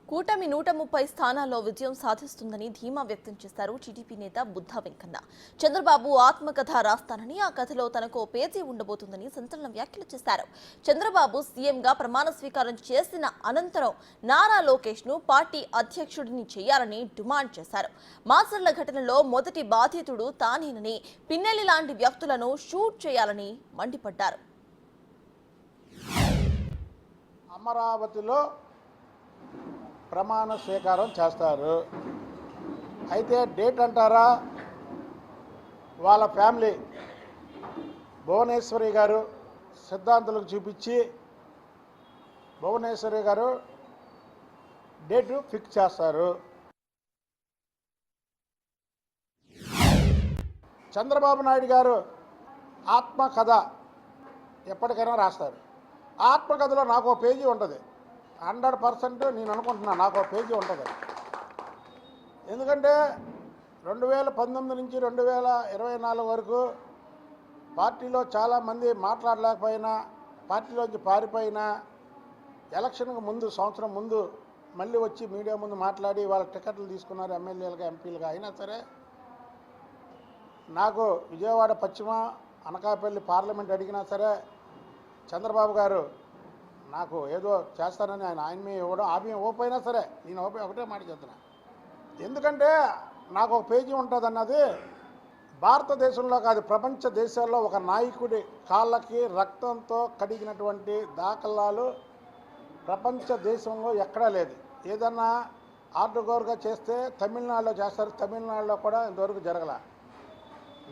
కూటమి 130 స్థానాల్లో విజయం సాధిస్తుందని ధీమా వ్యక్తం చేశారు టీడీపీ నేత బుద్ధా వెంకన్న. చంద్రబాబు ఆత్మకథ రాస్తానని, ఆ కథలో తనకు పేజీ ఉండబోతుందని సంచలన వ్యాఖ్యలు చేశారు. చంద్రబాబు సీఎంగా ప్రమాణ స్వీకారం చేసిన అనంతరం నారా లోకేష్ ను పార్టీ అధ్యక్షుడిని చేయాలని డిమాండ్ చేశారు. మాచర్ల ఘటనలో మొదటి బాధితుడు తానేనని, పిన్నెల్లి లాంటి వ్యక్తులను షూట్ చేయాలని మండిపడ్డారు. అమరావతిలో ప్రమాణ స్వీకారం చేస్తారు. అయితే డేట్ అంటారా, వాళ్ళ ఫ్యామిలీ భువనేశ్వరి గారు సిద్ధాంతులకు చూపించి భువనేశ్వరి గారు డేటు ఫిక్స్ చేస్తారు. చంద్రబాబు నాయుడు గారు ఆత్మకథ ఎప్పటికైనా రాస్తారు. ఆత్మకథలో నాకు పేజీ ఉంటుంది. 100% నేను అనుకుంటున్నా నాకు పేజీ ఉంటుంది. ఎందుకంటే 2019 నుంచి 2024 వరకు పార్టీలో చాలామంది మాట్లాడలేకపోయినా, పార్టీలోంచి పారిపోయినా, ఎలక్షన్కి ముందు సంవత్సరం ముందు మళ్ళీ వచ్చి మీడియా ముందు మాట్లాడి వాళ్ళ టికెట్లు తీసుకున్నారు ఎమ్మెల్యేలుగా, ఎంపీలుగా. అయినా సరే నాకు విజయవాడ పశ్చిమ అనకాపల్లి పార్లమెంట్ అడిగినా సరే చంద్రబాబు గారు నాకు ఏదో చేస్తానని ఆయన మీద ఇవ్వడం, ఆమె ఇవ్వకపోయినా సరే నేను ఒకటే మాట చెప్తున్నా. ఎందుకంటే నాకు ఒక పేజీ ఉంటుంది అన్నది భారతదేశంలో కాదు, ప్రపంచ దేశాల్లో ఒక నాయకుడి కాళ్ళకి రక్తంతో కడిగినటువంటి దాఖలాలు ప్రపంచ దేశంలో ఎక్కడా లేదు. ఏదన్నా ఆర్డర్గా చేస్తే తమిళనాడులో చేస్తారు, తమిళనాడులో కూడా ఇంతవరకు జరగల.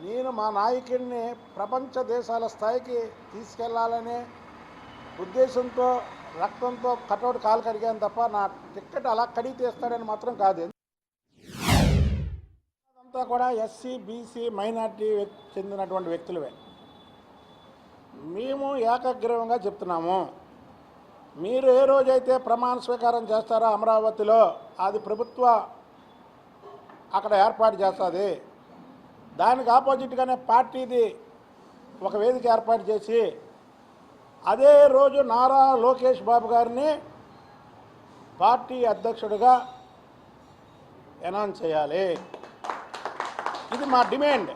నేను మా నాయకుడిని ప్రపంచ దేశాల స్థాయికి తీసుకెళ్లాలనే ఉద్దేశంతో రక్తంతో కటౌట్ కాలు కడిగాను తప్ప నా టికెట్ అలా కడిగి తీస్తాడని మాత్రం కాదు. అదంతా కూడా ఎస్సీ, బీసీ, మైనార్టీ చెందినటువంటి వ్యక్తులవే. మేము ఏకగ్రీవంగా చెప్తున్నాము, మీరు ఏ రోజైతే ప్రమాణ స్వీకారం చేస్తారో అమరావతిలో అది ప్రభుత్వ అక్కడ ఏర్పాటు చేస్తుంది. దానికి ఆపోజిట్గానే పార్టీది ఒక వేదిక ఏర్పాటు చేసి అదే రోజు నారా లోకేష్ బాబు గారిని పార్టీ అధ్యక్షుడిగా అనౌన్స్ చేయాలి. ఇది మా డిమాండ్.